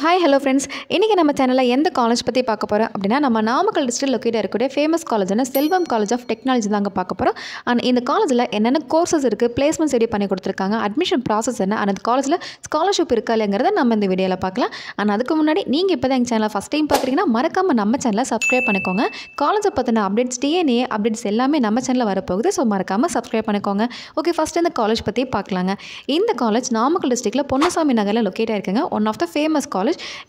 Hi, hello friends. இன்னைக்கு நம்ம சேனல்ல எந்த காலேஜ் பத்தி பார்க்க போறோம் அப்படினா நம்ம நாமக்கல் டிஸ்ட்ரிக்ட்ல லொகேட் இருக்கக்கூடிய ஃபேமஸ் காலேஜான செல்வம் காலேஜ் ஆஃப் டெக்னாலஜி தாங்க பார்க்க போறோம். and இந்த காலேஜ்ல என்னென்ன கோர்சஸ் இருக்கு, பிளேஸ்மென்ட்ஸ் எப்படி பண்ணி கொடுத்திருக்காங்க, அட்மிஷன் process என்ன, and அந்த காலேஜ்ல ஸ்காலர்ஷிப் இருக்கா இல்லங்கறத நம்ம இந்த வீடியோல பார்க்கலாம். and அதுக்கு முன்னாடி நீங்க இப்போதான் எங்க சேனலை ஃபர்ஸ்ட் டைம் பார்க்கறீங்கன்னா மறக்காம நம்ம சேனலை சப்ஸ்கிரைப் பண்ணிக்கோங்க. காலேஜை பத்தின அப்டேட்ஸ், டிஎன்ஏ அப்டேட்ஸ் எல்லாமே நம்ம சேனல்ல வர போகுது. சோ மறக்காம சப்ஸ்கிரைப் பண்ணிக்கோங்க. ஓகே, ஃபர்ஸ்ட் இந்த காலேஜ் பத்தி பார்க்கலாங்க. இந்த காலேஜ் நாமக்கல் டிஸ்ட்ரிக்ட்ல பொன்னசாமி நகர்ல லொகேட் ஆயிருக்குங்க. One of the famous college.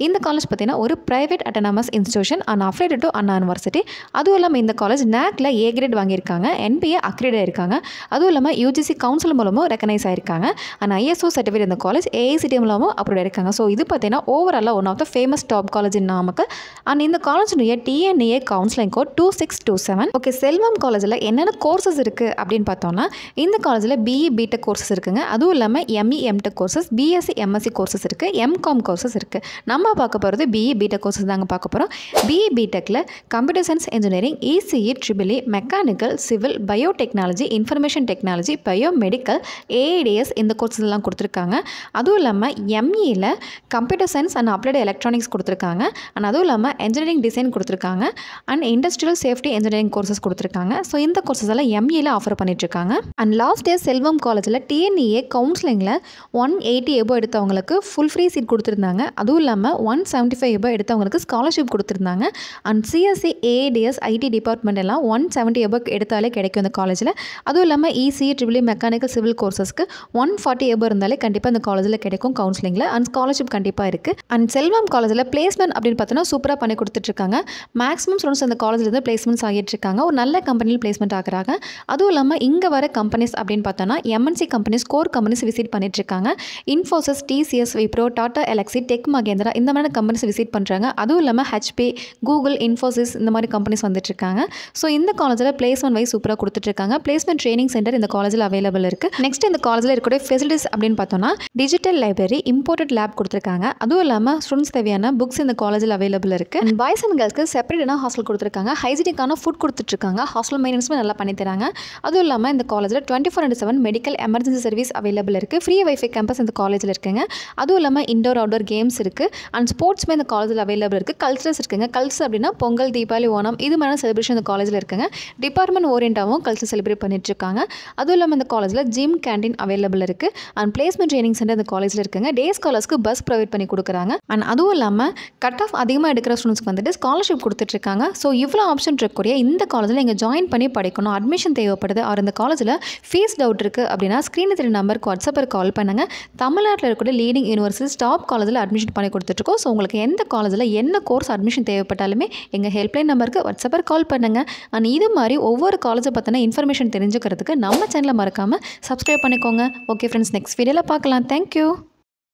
இந்த காலேஜ் பார்த்தீங்கன்னா ஒரு private autonomous institution and affiliated to Anna University. அதுவும் இல்லாமல் இந்த காலேஜ் NACல A கிரேட் வாங்கியிருக்காங்க, NBA அக்ரிடேட் ஆயிருக்காங்க. அதுவும் இல்லாமல் UGC கவுன்சில் மூலமும் ரெகனைஸ் ஆயிருக்காங்க. அண்ட் ISO சர்டிஃபிகேட் இந்த காலேஜ் AICTE மூலமும் அப்ரூவ் ஆயிருக்காங்க. ஸோ இது பார்த்தீங்கன்னா ஓவராலாக one of the famous top college in Namakkal. And இந்த காலேஜுடைய TNA கவுன்சிலிங் கோட் 2627. ஓகே, செல்வம் காலேஜில் என்னென்ன கோர்சஸ் இருக்குது அப்படின்னு பார்த்தோம்னா இந்த காலேஜில் BE BTech கோர்சஸ் இருக்குங்க. அதுவும் இல்லாமல் ME MTech courses, BSc MSc courses இருக்குது, MCOM கோர்சஸ் இருக்குது. நம்ம பார்க்க போகிறது BE BTech கோர்சஸ் தாங்க பார்க்க போகிறோம். BE BTechல computer science engineering, ECE, EEE, mechanical, civil, biotechnology, information technology, biomedical, AIDS இந்த கோர்சஸ் எல்லாம் கொடுத்துருக்காங்க. அதுவும் இல்லாமல் MEல computer science and applied electronics கொடுத்துருக்காங்க. அண்ட் அதுவும் இல்லாமல் இன்ஜினியரிங் டிசைன் கொடுத்துருக்காங்க. And industrial safety engineering courses கொடுத்துருக்காங்க. ஸோ இந்த கோர்சஸ் எல்லாம் MEல ஆஃபர் பண்ணிட்டுருக்காங்க. அண்ட் லாஸ்ட் இயர் செல்வம் காலேஜில் TNA கவுன்சிலிங்கில் 180 எபோ எடுத்தவங்களுக்கு ஃபுல் ஃப்ரீ சீட் கொடுத்துருந்தாங்க. அதுவும் இல்லாமல் 175 எபோ எடுத்தவங்களுக்கு ஸ்காலர்ஷிப் கொடுத்துருந்தாங்க. And CSE, AIDS, IT department எல்லாம் 170 எபோ எடுத்தாலே கிடைக்கும் இந்த காலேஜில். அதுவும் இல்லாமல் ECE, EEE, மெக்கானிக்கல், சிவில் கோர்சஸ்க்கு 140 எபோ இருந்தாலே கண்டிப்பாக இந்த காலேஜில் கிடைக்கும் கவுன்சிலிங்கில். அண்ட் ஸ்காலர்ஷிப் கண்டிப்பாக இருக்குது. அண்ட் செல்வம் காலேஜில் பிளேஸ்மெண்ட் அப்படின்னு பார்த்தோன்னா சூப்பராக பண்ணி கொடுத்துட்ருக்காங்க. மேக்ஸிமம் ஸ்டூடெண்ட்ஸ் அந்த காலேஜில் பிளேஸ்மெண்ட்ஸ் ஆகிட்டு இருக்காங்க. ஒரு நல்ல கம்பெனியில் பிளேஸ்மெண்ட் ஆகுறாங்க. அதுவும் இல்லாமல் இங்கே வர கம்பெனிஸ் அப்படின்னு பார்த்தோன்னா MNC companies, core companies visit பண்ணிட்டு இருக்காங்க. இன்ஃபோசிஸ், TCS, விப்ரோ, டாடா எலக்ஸி, டெக் மகேந்திரா இந்த மாதிரி கம்பெனிஸ் விசிட் பண்ணுறாங்க. அதுவும் இல்லாமல் HP, கூகுள், இன்ஃபோசிஸ் இந்த மாதிரி கம்பெனிஸ் வந்துட்டு இருக்காங்க. ஸோ இந்த காலேஜில் பிளேஸ்மெண்ட் வைஸ் சூப்பராக கொடுத்துட்ருக்காங்க. பிளேஸ்மெண்ட் ட்ரைனிங் சென்டர் இந்த காலேஜில் அவைலபிள் இருக்குது. நெக்ஸ்ட் இந்த காலேஜில் இருக்கக்கூடிய ஃபெசிலிட்டிஸ் அப்படின்னு பார்த்தோன்னா டிஜிட்டல் லைப்ரரி, இம்போர்ட்டட் லேப் கொடுத்துருக்காங்க. அதுவும் இல்லாமல் ஸ்டூடெண்ட்ஸ் தேவையான புக்ஸ் இந்த காலேஜில் அவைலபிள் இருக்குது. அண்ட் பாய்ஸ் அண்ட் கேர்ள்ஸ்க்கு செப்பரேட்டான ஹாஸ்டல் கொடுத்துருக்காங்க. ஹைஜீனிக்கான ஃபுட் கொடுத்துட்ருக்காங்க. ஹாஸ்டல் மெயின்டெனன்ஸுமே நல்லா பண்ணி தராங்க. அதுவும் இல்லாமல் இந்த காலேஜில் 24/7 மெடிக்கல் எமர்ஜென்சி சர்வீஸ் அவைலபிள் இருக்குது. ஃப்ரீ வைஃபை கேம்பஸ் இந்த காலேஜில் இருக்குங்க. அதுவும் இல்லாமல் இண்டோர் அவுட்டோர் கேம்ஸ் இருக்குது. அண்ட் ஸ்போர்ட்ஸுமே இந்த காலேஜில் அவைலபிள் இருக்குது. கல்ச்சர்ஸ் இருக்குங்க. கல்ச்சர் அப்படின்னா பொங்கல், தீபாவளி, ஓணம் இது மாதிரி செலிப்ரேஷன் இந்த காலேஜில் இருக்குங்க. டிபார்ட்மெண்ட் ஓரியண்டாகவும் கல்ச்சர் செலிப்ரேட் பண்ணிட்டு இருக்காங்க. அதுவும் இல்லாமல் இந்த காலேஜில் ஜிம், கேண்டீன் அவைலபிள் இருக்குது. அண்ட் பிளேஸ்மெண்ட் ட்ரைனிங் சென்டர் இந்த காலேஜில் இருக்குங்க. டே ஸ்காலர்ஸ்க்கு பஸ் ப்ரொவைட் பண்ணி கொடுக்குறாங்க. அண்ட் அதுவும் இல்லாமல் கட் ஆஃப் அதிகமாக எடுக்கிற ஸ்டூடெண்ட்ஸ்க்கு வந்துட்டு ஸ்காலர்ஷிப் கொடுத்துட்ருக்காங்க. ஸோ இவ்வளோ ஆப்ஷன் இருக்கக்கூடிய இந்த காலேஜில் நீங்கள் ஜாயின் பண்ணி படிக்கணும், அட்மிஷன் தேவைப்படுது, ஆர் இந்த காலேஜில் ஃபீஸ் டவுட் இருக்குது அப்படின்னா ஸ்க்ரீனில் தெரிய நம்பருக்கு வாட்ஸ்அப்பில் கால் பண்ணுங்கள். தமிழ்நாட்டில் இருக்கக்கூடிய லீடிங் யூனிவர்சிட்டிஸ் டாப் காலேஜில் அட்மிஷன் பண்ணி கொடுத்துட்ருக்கோம். ஸோ உங்களுக்கு எந்த காலேஜில் என்ன கோர்ஸ் அட்மிஷன் தேவைப்பட்டாலுமே எங்கள் ஹெல்ப்லைன் நம்பருக்கு வாட்ஸ்அப்பில் கால் பண்ணுங்கள். அண்ட் இது மாதிரி ஒவ்வொரு காலேஜை பற்றின இன்ஃபர்மேஷன் தெரிஞ்சுக்கிறதுக்கு நம்ம சேனலை மறக்காமல் சப்ஸ்கிரைப் பண்ணிக்கோங்க. ஓகே ஃப்ரெண்ட்ஸ், நெக்ஸ்ட் வீடியோவில் பார்க்கலாம். தேங்க்யூ.